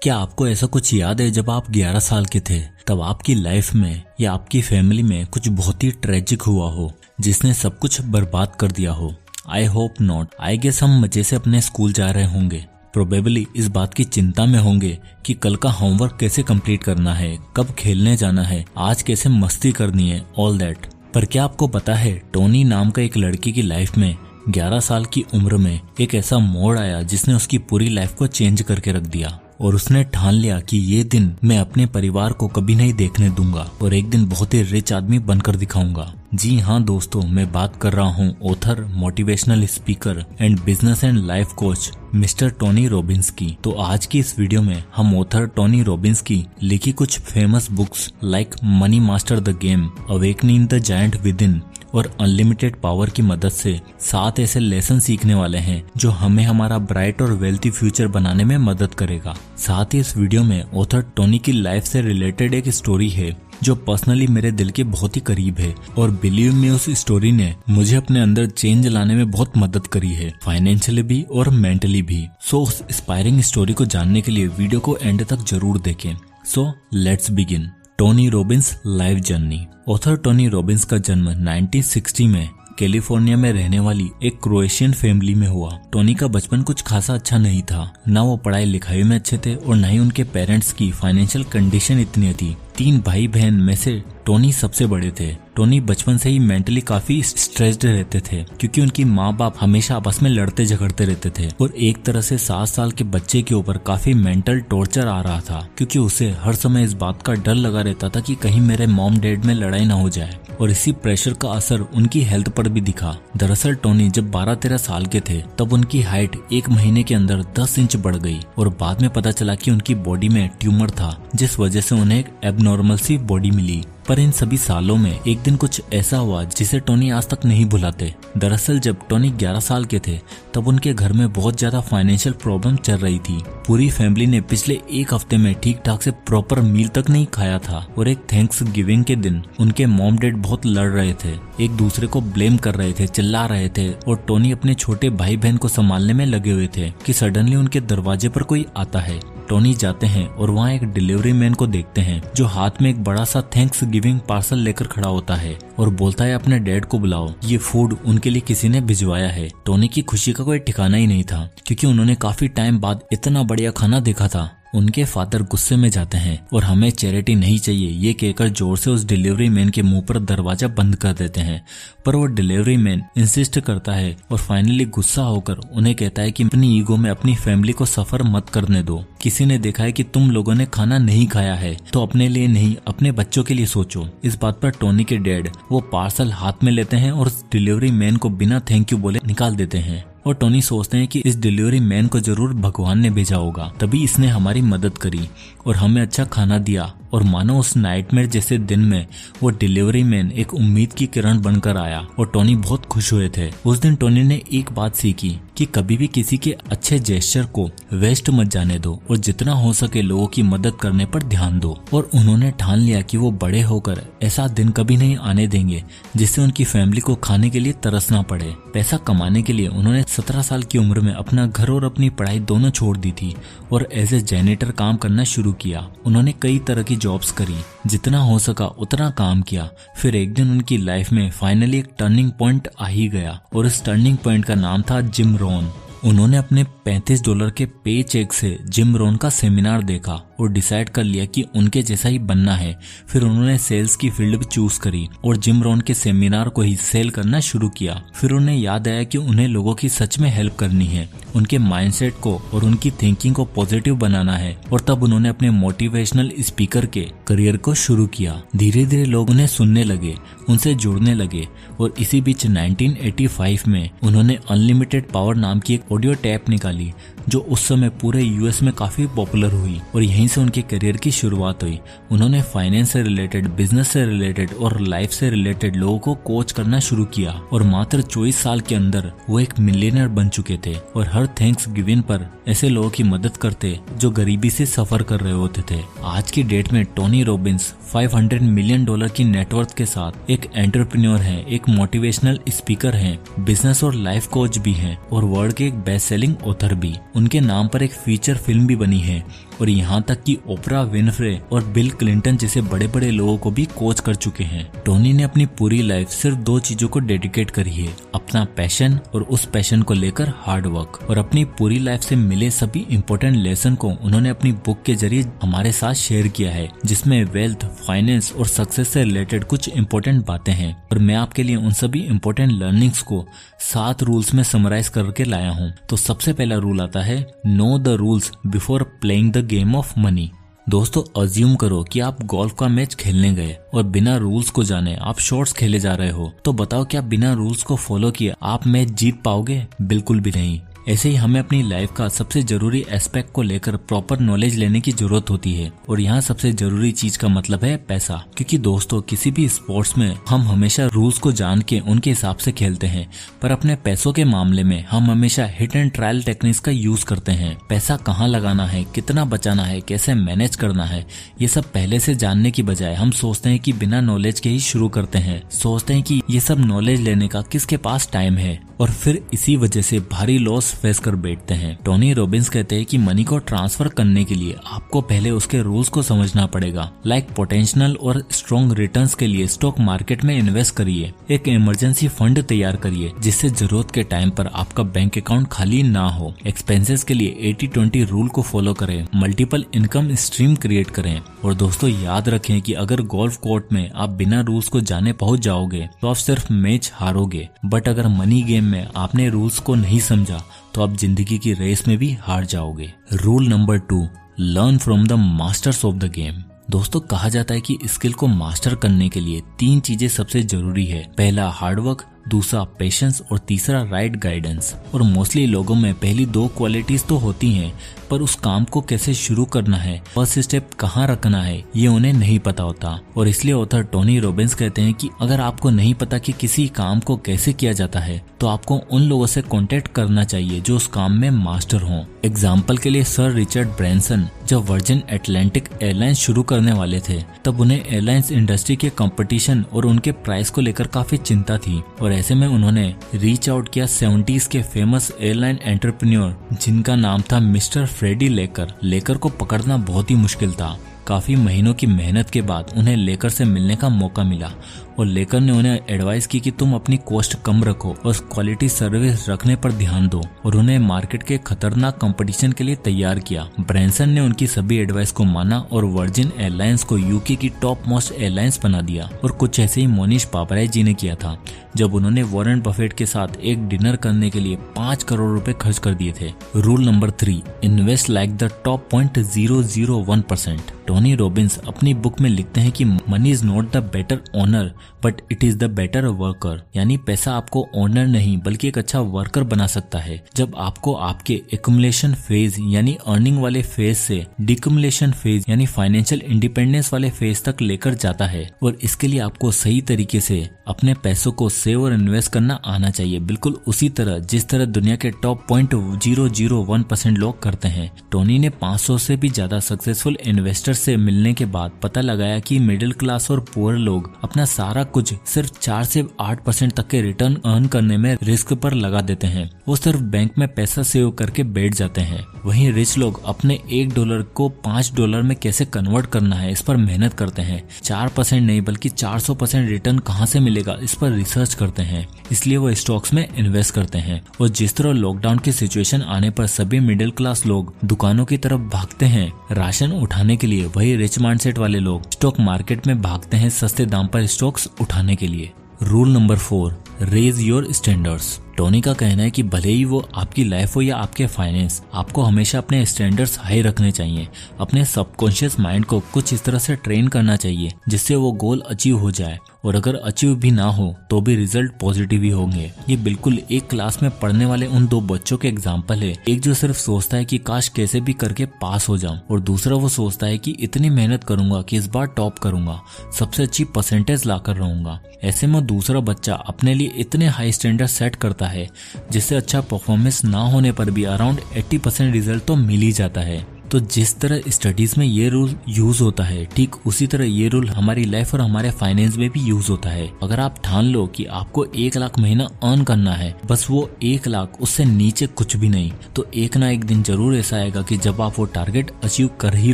क्या आपको ऐसा कुछ याद है जब आप 11 साल के थे, तब आपकी लाइफ में या आपकी फैमिली में कुछ बहुत ही ट्रेजिक हुआ हो जिसने सब कुछ बर्बाद कर दिया हो? I hope not. I guess हम मजे से अपने स्कूल जा रहे होंगे, प्रोबेबली इस बात की चिंता में होंगे कि कल का होमवर्क कैसे कंप्लीट करना है, कब खेलने जाना है, आज कैसे मस्ती करनी है, ऑल दैट। पर क्या आपको पता है, टोनी नाम का एक लड़के की लाइफ में 11 साल की उम्र में एक ऐसा मोड़ आया जिसने उसकी पूरी लाइफ को चेंज करके रख दिया और उसने ठान लिया कि ये दिन मैं अपने परिवार को कभी नहीं देखने दूंगा और एक दिन बहुत ही रिच आदमी बनकर दिखाऊंगा। जी हाँ दोस्तों, मैं बात कर रहा हूँ author, motivational speaker and business and life coach mister Tony Robbins की। तो आज की इस वीडियो में हम ऑथर टोनी रॉबिन्स की लिखी कुछ famous books like money master the game, awakening the giant with in और अनलिमिटेड पावर की मदद से 7 ऐसे लेसन सीखने वाले हैं जो हमें हमारा ब्राइट और वेल्थी फ्यूचर बनाने में मदद करेगा। साथ ही इस वीडियो में ऑथर टोनी की लाइफ से रिलेटेड एक स्टोरी है जो पर्सनली मेरे दिल के बहुत ही करीब है और बिलीव मी, उस स्टोरी ने मुझे अपने अंदर चेंज लाने में बहुत मदद करी है, फाइनेंशियली भी और मेंटली भी। सो उस इंस्पायरिंग स्टोरी को जानने के लिए वीडियो को एंड तक जरूर देखें। So let's begin. Tony Robbins life journey. Author Tony Robbins का जन्म 1960 में कैलिफोर्निया में रहने वाली एक क्रोएशियन फैमिली में हुआ। टोनी का बचपन कुछ खासा अच्छा नहीं था, ना वो पढ़ाई लिखाई में अच्छे थे और न ही उनके पेरेंट्स की फाइनेंशियल कंडीशन इतनी थी। 3 भाई बहन में से टोनी सबसे बड़े थे। टोनी बचपन से ही मेंटली काफी स्ट्रेस्ड रहते थे क्योंकि उनकी माँ बाप हमेशा आपस में लड़ते झगड़ते रहते थे और एक तरह से 7 साल के बच्चे के ऊपर काफी मेंटल टॉर्चर आ रहा था क्योंकि उसे हर समय इस बात का डर लगा रहता था कि कहीं मेरे मॉम डैड में लड़ाई ना हो जाए और इसी प्रेशर का असर उनकी हेल्थ पर भी दिखा। दरअसल टोनी जब 12-13 साल के थे तब उनकी हाइट 1 महीने के अंदर 10 इंच बढ़ गई और बाद में पता चला कि उनकी बॉडी में ट्यूमर था जिस वजह से उन्हें एक एबनॉर्मल सी बॉडी मिली। पर इन सभी सालों में एक दिन कुछ ऐसा हुआ जिसे टोनी आज तक नहीं भुलाते। दरअसल जब टोनी 11 साल के थे तब उनके घर में बहुत ज्यादा फाइनेंशियल प्रॉब्लम चल रही थी। पूरी फैमिली ने पिछले 1 हफ्ते में ठीक ठाक से प्रॉपर मील तक नहीं खाया था और एक थैंक्स गिविंग के दिन उनके मॉम डैड बहुत लड़ रहे थे, एक दूसरे को ब्लेम कर रहे थे, चिल्ला रहे थे और टोनी अपने छोटे भाई बहन को संभालने में लगे हुए थे कि सडनली उनके दरवाजे पर कोई आता है। टोनी जाते हैं और वहाँ एक डिलीवरी मैन को देखते हैं जो हाथ में एक बड़ा सा थैंक्स गिविंग पार्सल लेकर खड़ा होता है और बोलता है अपने डैड को बुलाओ, ये फूड उनके लिए किसी ने भिजवाया है। टोनी की खुशी का कोई ठिकाना ही नहीं था क्योंकि उन्होंने काफी टाइम बाद इतना बढ़िया खाना देखा था। उनके फादर गुस्से में जाते हैं और हमें चैरिटी नहीं चाहिए ये कहकर जोर से उस डिलीवरी मैन के मुंह पर दरवाजा बंद कर देते हैं, पर वो डिलीवरी मैन इंसिस्ट करता है और फाइनली गुस्सा होकर उन्हें कहता है कि अपनी ईगो में अपनी फैमिली को सफर मत करने दो। किसी ने देखा है कि तुम लोगों ने खाना नहीं खाया है तो अपने लिए नहीं अपने बच्चों के लिए सोचो। इस बात पर टोनी के डैड वो पार्सल हाथ में लेते हैं और उस डिलीवरी मैन को बिना थैंक यू बोले निकाल देते हैं और टोनी सोचते हैं कि इस डिलीवरी मैन को जरूर भगवान ने भेजा होगा, तभी इसने हमारी मदद करी और हमें अच्छा खाना दिया। और मानो उस नाइटमेयर जैसे दिन में वो डिलीवरी मैन एक उम्मीद की किरण बनकर आया और टोनी बहुत खुश हुए थे। उस दिन टोनी ने एक बात सीखी कि कभी भी किसी के अच्छे जेस्चर को वेस्ट मत जाने दो और जितना हो सके लोगों की मदद करने पर ध्यान दो। और उन्होंने ठान लिया कि वो बड़े होकर ऐसा दिन कभी नहीं आने देंगे जिससे उनकी फैमिली को खाने के लिए तरसना पड़े। पैसा कमाने के लिए उन्होंने 17 साल की उम्र में अपना घर और अपनी पढ़ाई दोनों छोड़ दी थी और एज ए जैनिटर काम करना शुरू किया। उन्होंने कई तरह की जॉब्स करी, जितना हो सका उतना काम किया। फिर एक दिन उनकी लाइफ में फाइनली एक टर्निंग पॉइंट आ ही गया और इस टर्निंग पॉइंट का नाम था जिम रोहन। उन्होंने अपने $35 के पे चेक से जिम रोहन का सेमिनार देखा और डिसाइड कर लिया कि उनके जैसा ही बनना है। फिर उन्होंने सेल्स की फील्ड भी चूज करी और जिम रोहन के सेमिनार को ही सेल करना शुरू किया। फिर उन्हें याद आया कि उन्हें लोगों की सच में हेल्प करनी है, उनके माइंडसेट को और उनकी थिंकिंग को पॉजिटिव बनाना है और तब उन्होंने अपने मोटिवेशनल स्पीकर के करियर को शुरू किया। धीरे धीरे लोग उन्हें सुनने लगे, उनसे जुड़ने लगे और इसी बीच 1985 में उन्होंने अनलिमिटेड पावर नाम की एक ऑडियो टैप निकाली जो उस समय पूरे यूएस में काफी पॉपुलर हुई और यहीं से उनके करियर की शुरुआत हुई। उन्होंने फाइनेंस से रिलेटेड, बिजनेस से रिलेटेड और लाइफ से रिलेटेड लोगों को कोच करना शुरू किया और मात्र 24 साल के अंदर वो एक मिलियनर बन चुके थे और हर थैंक्स गिविंग पर ऐसे लोगों की मदद करते जो गरीबी से सफर कर रहे होते थे। आज की डेट में टोनी रॉबिन्स $500 मिलियन की नेटवर्थ के साथ एक एंटरप्रेन्योर हैं, एक मोटिवेशनल स्पीकर हैं, बिजनेस और लाइफ कोच भी हैं और वर्ल्ड के एक बेस्ट सेलिंग ऑथर भी। उनके नाम पर एक फीचर फिल्म भी बनी है और यहाँ तक कि ओपरा विनफ्रे और बिल क्लिंटन जैसे बड़े बड़े लोगों को भी कोच कर चुके हैं। टोनी ने अपनी पूरी लाइफ सिर्फ 2 चीजों को डेडिकेट करी है, अपना पैशन और उस पैशन को लेकर हार्ड वर्क। और अपनी पूरी लाइफ से मिले सभी इंपॉर्टेंट लेसन को उन्होंने अपनी बुक के जरिए हमारे साथ शेयर किया है, जिसमें वेल्थ, फाइनेंस और सक्सेस से रिलेटेड कुछ इंपॉर्टेंट बातें हैं। और मैं आपके लिए उन सभी इंपॉर्टेंट लर्निंग्स को 7 रूल्स में समराइज करके लाया हूँ। तो सबसे पहला रूल आता है, know the rules before playing the game of money. दोस्तों, अज्यूम करो कि आप गोल्फ का मैच खेलने गए और बिना रूल्स को जाने आप शॉट्स खेले जा रहे हो। तो बताओ, क्या बिना रूल्स को फॉलो किए आप मैच जीत पाओगे? बिल्कुल भी नहीं। ऐसे ही हमें अपनी लाइफ का सबसे जरूरी एस्पेक्ट को लेकर प्रॉपर नॉलेज लेने की जरूरत होती है। और यहाँ सबसे जरूरी चीज का मतलब है पैसा। क्योंकि दोस्तों, किसी भी स्पोर्ट्स में हम हमेशा रूल्स को जान के उनके हिसाब से खेलते हैं, पर अपने पैसों के मामले में हम हमेशा हिट एंड ट्रायल टेक्निक्स का यूज करते हैं। पैसा कहाँ लगाना है, कितना बचाना है, कैसे मैनेज करना है, ये सब पहले से जानने की बजाय हम सोचते हैं कि बिना नॉलेज के ही शुरू करते हैं। सोचते हैं कि ये सब नॉलेज लेने का किसके पास टाइम है, और फिर इसी वजह से भारी लॉस फेस कर बैठते हैं। टोनी रॉबिन्स कहते हैं कि मनी को ट्रांसफर करने के लिए आपको पहले उसके रूल्स को समझना पड़ेगा। लाइक पोटेंशियल और स्ट्रॉन्ग रिटर्न्स के लिए स्टॉक मार्केट में इन्वेस्ट करिए, एक इमरजेंसी फंड तैयार करिए जिससे जरूरत के टाइम पर आपका बैंक अकाउंट खाली ना हो। एक्सपेंसेस के लिए 80-20 रूल को फॉलो करें, मल्टीपल इनकम स्ट्रीम क्रिएट करें। और दोस्तों, याद रखें कि अगर गोल्फ कोर्ट में आप बिना रूल्स को जाने पहुंच जाओगे तो आप सिर्फ मैच हारोगे, बट अगर मनी गेम में आपने रूल्स को नहीं समझा तो आप जिंदगी की रेस में भी हार जाओगे। Rule number 2, learn from the masters of the game. दोस्तों, कहा जाता है कि स्किल को मास्टर करने के लिए 3 चीजें सबसे जरूरी है। पहला हार्डवर्क, दूसरा पेशेंस और तीसरा राइट गाइडेंस। और मोस्टली लोगों में पहली 2 क्वालिटीज तो होती हैं, पर उस काम को कैसे शुरू करना है, फर्स्ट स्टेप कहाँ रखना है, ये उन्हें नहीं पता होता। और इसलिए ऑथर टोनी रॉबिन्स कहते हैं कि अगर आपको नहीं पता कि किसी काम को कैसे किया जाता है तो आपको उन लोगों से कांटेक्ट करना चाहिए जो उस काम में मास्टर हों। एग्जाम्पल के लिए सर रिचर्ड ब्रैंसन जब वर्जिन एटलांटिक एयरलाइंस शुरू करने वाले थे तब उन्हें एयरलाइंस इंडस्ट्री के कंपटीशन और उनके प्राइस को लेकर काफी चिंता थी। और ऐसे में उन्होंने रीच आउट किया 70s के फेमस एयरलाइन एंटरप्रेन्योर जिनका नाम था मिस्टर फ्रेडी लेकर। लेकर को पकड़ना बहुत ही मुश्किल था। काफी महीनों की मेहनत के बाद उन्हें लेकर से मिलने का मौका मिला और लेकर ने उन्हें एडवाइस की कि तुम अपनी कॉस्ट कम रखो और क्वालिटी सर्विस रखने पर ध्यान दो, और उन्हें मार्केट के खतरनाक कंपटीशन के लिए तैयार किया। ब्रैंसन ने उनकी सभी एडवाइस को माना और वर्जिन एयरलाइंस को यूके की टॉप मोस्ट एयरलाइंस बना दिया। और कुछ ऐसे ही मोनिश पापराय जी ने किया था जब उन्होंने वॉरेन बफेट के साथ एक डिनर करने के लिए 5 करोड़ रुपए खर्च कर दिए थे। Rule number 3, invest like the top 0.001%। Tony Robbins अपनी बुक में लिखते हैं कि money is not the better owner but it is the better worker. यानी पैसा आपको ओनर नहीं बल्कि एक अच्छा वर्कर बना सकता है। जब आपको आपके एक्युमुलेशन फेज यानी अर्निंग वाले फेज से डिक्युमुलेशन फेज यानी फाइनेंशियल इंडिपेंडेंस वाले फेज तक लेकर जाता है। और इसके लिए आपको सही तरीके से अपने पैसों को सेव और इन्वेस्ट करना आना चाहिए, बिल्कुल उसी तरह जिस तरह दुनिया के टॉप 0.001% लोग करते हैं। टोनी ने 500 से भी ज्यादा सक्सेसफुल इन्वेस्टर से मिलने के बाद पता लगाया कि मिडिल क्लास और पुअर लोग अपना सारा कुछ सिर्फ 4 से 8% तक के रिटर्न अर्न करने में रिस्क पर लगा देते हैं। वो सिर्फ बैंक में पैसा सेव करके बैठ जाते हैं। वहीं रिच लोग अपने $1 को $5 में कैसे कन्वर्ट करना है इस पर मेहनत करते हैं। 4% नहीं बल्कि 400% रिटर्न कहाँ से मिलेगा इस पर रिसर्च करते हैं। इसलिए वो स्टॉक्स में इन्वेस्ट करते हैं। और जिस तरह लॉकडाउन की सिचुएशन आने पर सभी मिडिल क्लास लोग दुकानों की तरफ भागते हैं राशन उठाने के लिए, वही रिच माइंडसेट वाले लोग स्टॉक मार्केट में भागते हैं सस्ते दाम पर स्टॉक्स उठाने के लिए। Rule number 4, raise your standards. Tony का कहना है कि भले ही वो आपकी लाइफ हो या आपके फाइनेंस, आपको हमेशा अपने स्टैंडर्ड्स हाई रखने चाहिए। अपने सबकॉन्शियस माइंड को कुछ इस तरह से ट्रेन करना चाहिए जिससे वो गोल अचीव हो जाए, और अगर अचीव भी ना हो तो भी रिजल्ट पॉजिटिव ही होंगे। ये बिल्कुल एक क्लास में पढ़ने वाले उन 2 बच्चों के एग्जाम्पल है। एक जो सिर्फ सोचता है कि काश कैसे भी करके पास हो जाऊं, और दूसरा वो सोचता है कि इतनी मेहनत करूंगा कि इस बार टॉप करूंगा, सबसे अच्छी परसेंटेज लाकर रहूंगा। ऐसे में दूसरा बच्चा अपने लिए इतने हाई स्टैंडर्ड सेट करता है जिससे अच्छा परफॉर्मेंस ना होने पर भी अराउंड 80% रिजल्ट तो मिल ही जाता है। तो जिस तरह स्टडीज में ये रूल यूज होता है, ठीक उसी तरह ये रूल हमारी लाइफ और हमारे फाइनेंस में भी यूज होता है। अगर आप ठान लो कि आपको 1 लाख महीना अर्न करना है, बस वो 1 लाख, उससे नीचे कुछ भी नहीं, तो एक ना एक दिन जरूर ऐसा आएगा कि जब आप वो टारगेट अचीव कर ही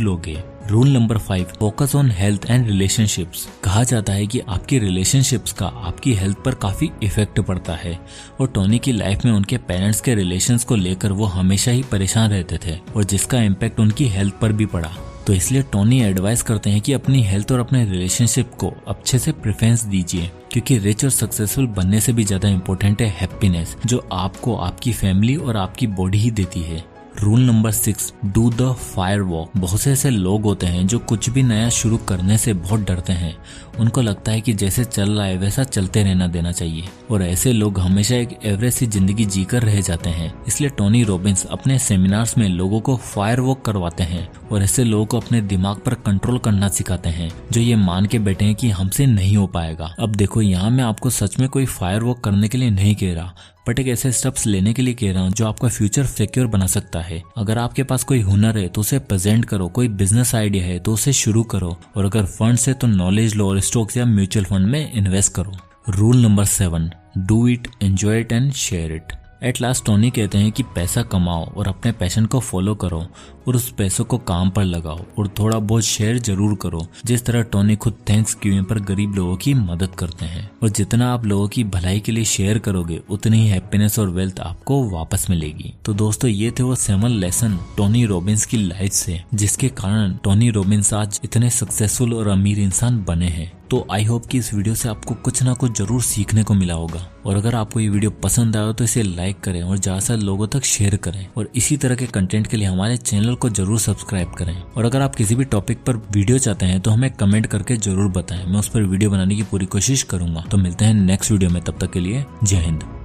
लोगे। Rule number 5, focus on health and relationships. कहा जाता है कि आपकी रिलेशनशिप्स का आपकी हेल्थ पर काफी इफेक्ट पड़ता है, और टोनी की लाइफ में उनके पेरेंट्स के रिलेशंस को लेकर वो हमेशा ही परेशान रहते थे, और जिसका इम्पैक्ट उनकी हेल्थ पर भी पड़ा। तो इसलिए टोनी एडवाइस करते हैं कि अपनी हेल्थ और अपने रिलेशनशिप को अच्छे से प्रेफरेंस दीजिए, क्योंकि रिच और सक्सेसफुल बनने से भी ज्यादा इम्पोर्टेंट है हैप्पीनेस, जो आपको आपकी फैमिली और आपकी बॉडी ही देती है। Rule number 6, do the fire walk. बहुत से ऐसे लोग होते हैं जो कुछ भी नया शुरू करने से बहुत डरते हैं। उनको लगता है कि जैसे चल रहा है वैसा चलते रहना देना चाहिए, और ऐसे लोग हमेशा एक एवरेज सी जिंदगी जीकर रह जाते हैं। इसलिए टोनी रॉबिन्स अपने सेमिनार्स में लोगों को फायर वॉक करवाते हैं, और ऐसे लोगों को अपने दिमाग पर कंट्रोल करना सिखाते हैं, जो ये मान के बैठे हैं कि हमसे नहीं हो पाएगा। अब देखो, यहाँ मैं आपको सच में कोई फायर वॉक करने के लिए नहीं कह रहा, बट एक ऐसे स्टेप्स लेने के लिए कह रहा हूँ जो आपका फ्यूचर सिक्योर बना सकता है। अगर आपके पास कोई हुनर है तो उसे प्रेजेंट करो, कोई बिजनेस आइडिया है तो उसे शुरू करो, और अगर फंड्स है तो नॉलेज लो और स्टॉक्स या म्यूचुअल फंड में इन्वेस्ट करो। Rule number 7, do it, enjoy it and share it. At last Tony कहते हैं कि पैसा कमाओ और अपने पैशन को फॉलो करो, और उस पैसों को काम पर लगाओ, और थोड़ा बहुत शेयर जरूर करो, जिस तरह टोनी खुद थैंक्स गिविंग पर गरीब लोगों की मदद करते हैं। और जितना आप लोगों की भलाई के लिए शेयर करोगे, उतनी ही हैप्पीनेस और वेल्थ आपको वापस मिलेगी। तो दोस्तों, ये थे वो 7 लेसन टोनी रॉबिन्स की लाइफ से, जिसके कारण टोनी रॉबिन्स आज इतने सक्सेसफुल और अमीर इंसान बने हैं। तो आई होप कि इस वीडियो से आपको कुछ ना कुछ जरूर सीखने को मिला होगा, और अगर आपको ये वीडियो पसंद आया तो इसे लाइक करें और ज्यादा से लोगों तक शेयर करें, और इसी तरह के कंटेंट के लिए हमारे चैनल को जरूर सब्सक्राइब करें। और अगर आप किसी भी टॉपिक पर वीडियो चाहते हैं तो हमें कमेंट करके जरूर बताएं, मैं उस पर वीडियो बनाने की पूरी कोशिश करूंगा। तो मिलते हैं नेक्स्ट वीडियो में, तब तक के लिए जय हिंद।